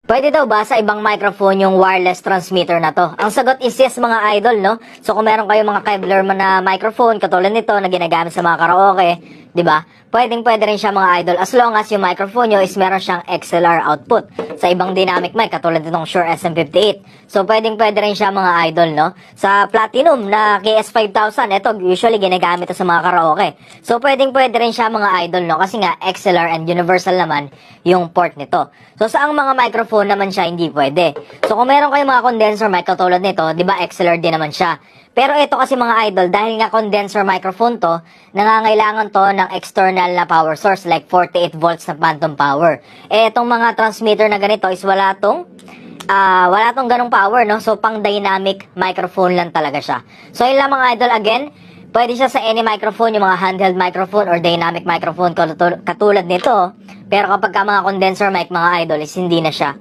Pwede daw ba sa ibang microphone yung wireless transmitter na to? Ang sagot is yes mga idol, no? So kung meron kayong mga Kevlar man na microphone katulad nito na ginagamit sa mga karaoke, 'di ba? Pwede rin siya mga idol as long as yung microphone nyo is meron siyang XLR output. Sa ibang dynamic mic katulad nitong Shure SM58. So pwede rin siya mga idol, no? Sa Platinum na KS5000, ito usually ginagamit ito sa mga karaoke. So pwede rin siya mga idol, no? Kasi nga XLR and universal naman yung port nito. So sa ang mga microphone naman siya hindi pwede. So kung meron kayong mga condenser mic katulad nito, 'di ba XLR din naman siya. Pero ito kasi mga idol, dahil nga condenser microphone to, nangangailangan to ng external na power source like 48 volts na phantom power. Eh itong mga transmitter na ganito is wala tong ganong power, no? So pang dynamic microphone lang talaga siya. So yun lang mga idol, again, pwede siya sa any microphone, yung mga handheld microphone or dynamic microphone katulad nito. Pero kapag ka mga condenser mic mga idol is hindi na siya.